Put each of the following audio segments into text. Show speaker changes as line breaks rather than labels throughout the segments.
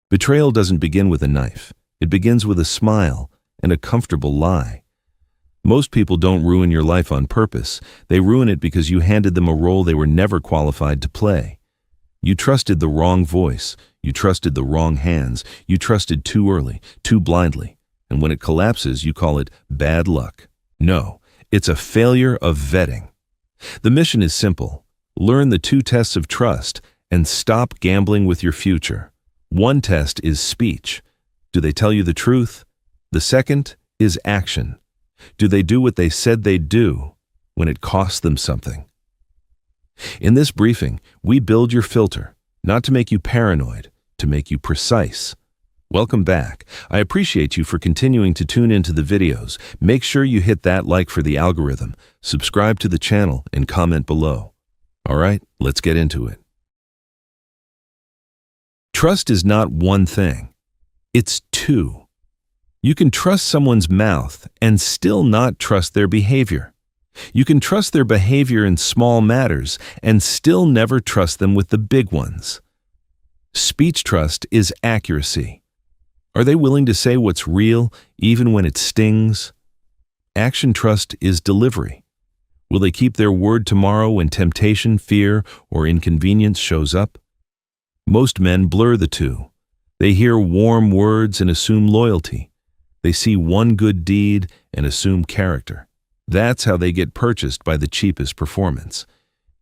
Betrayal doesn't begin with a knife. It begins with a smile and a comfortable lie. Most people don't ruin your life on purpose. They ruin it because you handed them a role they were never qualified to play. You trusted the wrong voice. You trusted the wrong hands. You trusted too early, too blindly. And when it collapses, you call it bad luck. No, it's a failure of vetting. The mission is simple. Learn the 2 tests of trust and stop gambling with your future. One test is speech. Do they tell you the truth? The second is action. Do they do what they said they'd do when it costs them something? In this briefing, we build your filter, not to make you paranoid, to make you precise. Welcome back. I appreciate you for continuing to tune into the videos. Make sure you hit that like for the algorithm, subscribe to the channel, and comment below. All right, let's get into it. Trust is not one thing. It's 2. You can trust someone's mouth and still not trust their behavior. You can trust their behavior in small matters and still never trust them with the big ones. Speech trust is accuracy. Are they willing to say what's real even when it stings? Action trust is delivery. Will they keep their word tomorrow when temptation, fear, or inconvenience shows up? Most men blur the 2. They hear warm words and assume loyalty. They see one good deed and assume character. That's how they get purchased by the cheapest performance.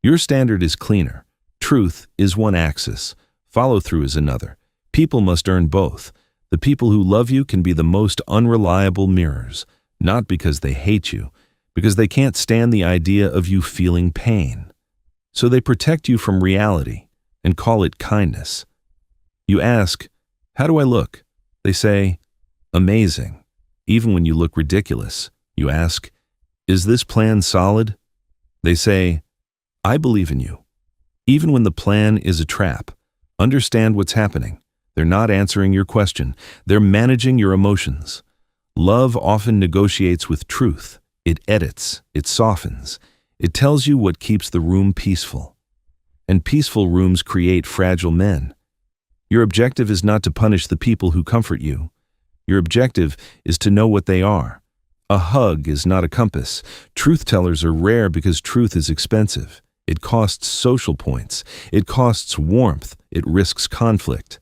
Your standard is cleaner. Truth is one axis. Follow-through is another. People must earn both. The people who love you can be the most unreliable mirrors, not because they hate you, because they can't stand the idea of you feeling pain. So they protect you from reality and call it kindness. You ask, "How do I look?" They say, "Amazing." Even when you look ridiculous. You ask, "Is this plan solid?" They say, "I believe in you." Even when the plan is a trap. Understand what's happening. They're not answering your question. They're managing your emotions. Love often negotiates with truth. It edits. It softens. It tells you what keeps the room peaceful. And peaceful rooms create fragile men. Your objective is not to punish the people who comfort you. Your objective is to know what they are. A hug is not a compass. Truth tellers are rare because truth is expensive. It costs social points. It costs warmth. It risks conflict.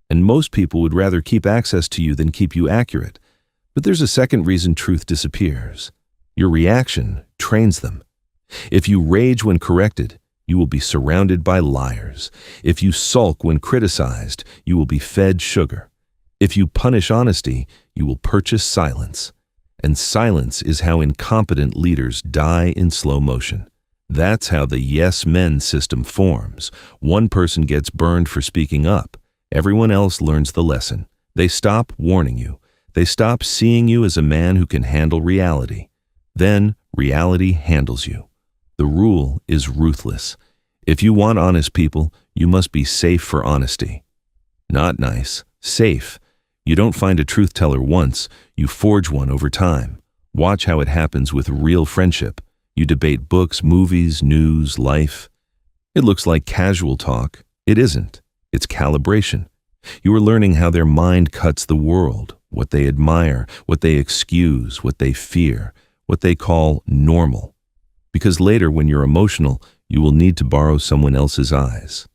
And most people would rather keep access to you than keep you accurate. But there's a second reason truth disappears. Your reaction trains them. If you rage when corrected, you will be surrounded by liars. If you sulk when criticized, you will be fed sugar. If you punish honesty, you will purchase silence. And silence is how incompetent leaders die in slow motion. That's how the yes men system forms. One person gets burned for speaking up. Everyone else learns the lesson. They stop warning you. They stop seeing you as a man who can handle reality. Then reality handles you. The rule is ruthless. If you want honest people, you must be safe for honesty. Not nice, safe. You don't find a truth teller once, you forge one over time. Watch how it happens with real friendship. You debate books, movies, news, life. It looks like casual talk. It isn't. It's calibration. You are learning how their mind cuts the world, what they admire, what they excuse, what they fear, what they call normal. Because later, when you're emotional, you will need to borrow someone else's eyes.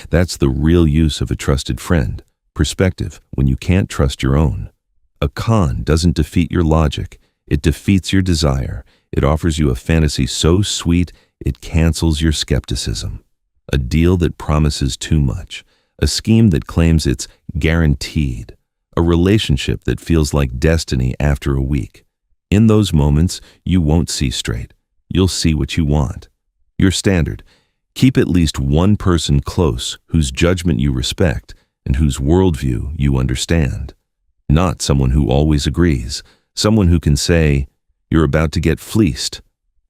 That's the real use of a trusted friend. Perspective when you can't trust your own. A con doesn't defeat your logic. It defeats your desire. It offers you a fantasy so sweet, it cancels your skepticism. A deal that promises too much. A scheme that claims it's guaranteed. A relationship that feels like destiny after a week. In those moments, you won't see straight. You'll see what you want. Your standard. Keep at least one person close whose judgment you respect and whose worldview you understand. Not someone who always agrees. Someone who can say, "You're about to get fleeced,"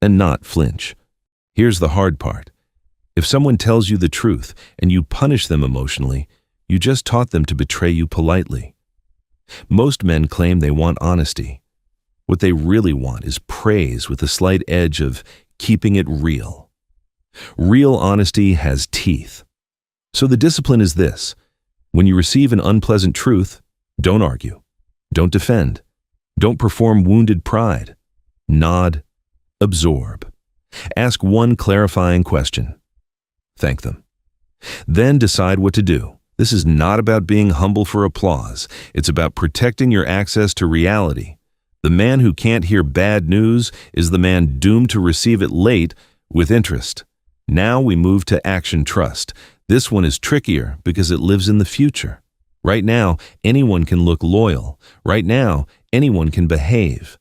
and not flinch. Here's the hard part. If someone tells you the truth and you punish them emotionally, you just taught them to betray you politely. Most men claim they want honesty. What they really want is praise with a slight edge of keeping it real. Real honesty has teeth. So the discipline is this. When you receive an unpleasant truth, don't argue. Don't defend. Don't perform wounded pride. Nod. Absorb. Ask one clarifying question. Thank them. Then decide what to do. This is not about being humble for applause. It's about protecting your access to reality. The man who can't hear bad news is the man doomed to receive it late with interest. Now we move to action trust. This one is trickier because it lives in the future. Right now, anyone can look loyal. Right now, anyone can behave.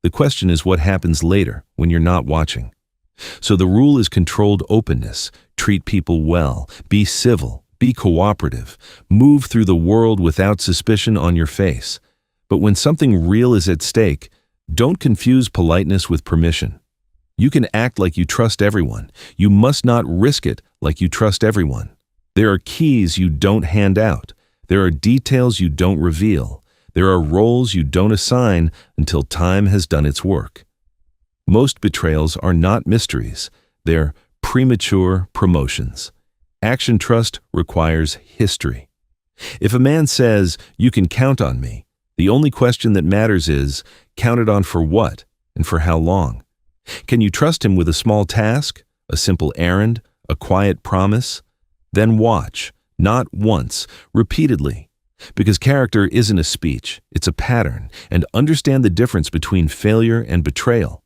The question is what happens later when you're not watching. So the rule is controlled openness. Treat people well. Be civil. Be cooperative. Move through the world without suspicion on your face. But when something real is at stake, don't confuse politeness with permission. You can act like you trust everyone. You must not risk it like you trust everyone. There are keys you don't hand out. There are details you don't reveal. There are roles you don't assign until time has done its work. Most betrayals are not mysteries. They're premature promotions. Action trust requires history. If a man says, "You can count on me," the only question that matters is, counted on for what and for how long? Can you trust him with a small task, a simple errand, a quiet promise? Then watch, not once, repeatedly. Because character isn't a speech, it's a pattern, and understand the difference between failure and betrayal.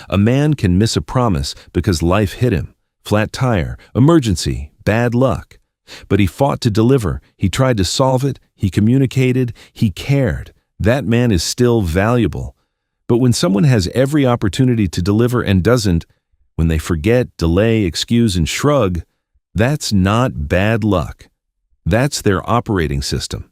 A man can miss a promise because life hit him, flat tire, emergency, bad luck. But he fought to deliver, he tried to solve it, he communicated, he cared. That man is still valuable. But when someone has every opportunity to deliver and doesn't, when they forget, delay, excuse, and shrug, that's not bad luck. That's their operating system.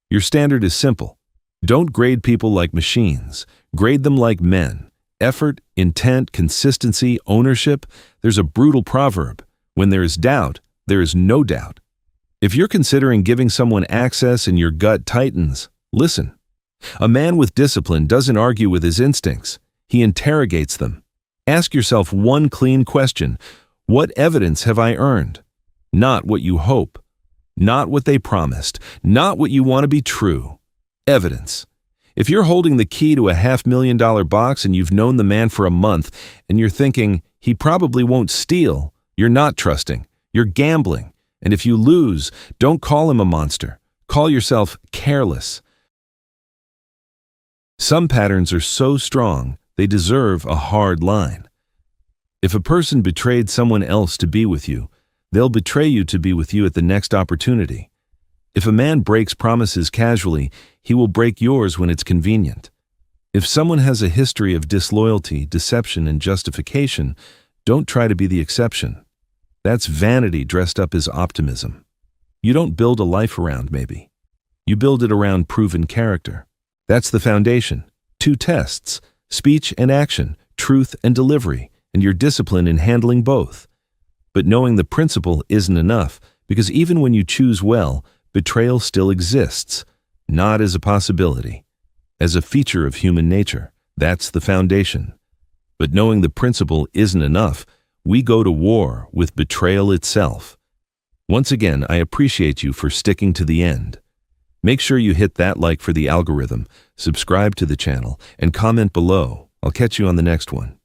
Your standard is simple. Don't grade people like machines. Grade them like men. Effort, intent, consistency, ownership. There's a brutal proverb. When there is doubt, there is no doubt. If you're considering giving someone access and your gut tightens, listen. A man with discipline doesn't argue with his instincts. He interrogates them. Ask yourself one clean question. What evidence have I earned? Not what you hope. Not what they promised. Not what you want to be true. Evidence. If you're holding the key to a $500,000 box and you've known the man for a month and you're thinking, he probably won't steal, you're not trusting. You're gambling. And if you lose, don't call him a monster. Call yourself careless. Some patterns are so strong, they deserve a hard line. If a person betrayed someone else to be with you, they'll betray you to be with you at the next opportunity. If a man breaks promises casually, he will break yours when it's convenient. If someone has a history of disloyalty, deception, and justification, don't try to be the exception. That's vanity dressed up as optimism. You don't build a life around maybe. You build it around proven character. That's the foundation. 2 tests, speech and action, truth and delivery, and your discipline in handling both. But knowing the principle isn't enough, because even when you choose well, betrayal still exists, not as a possibility, as a feature of human nature. That's the foundation. But knowing the principle isn't enough, we go to war with betrayal itself. Once again, I appreciate you for sticking to the end. Make sure you hit that like for the algorithm, subscribe to the channel, and comment below. I'll catch you on the next one.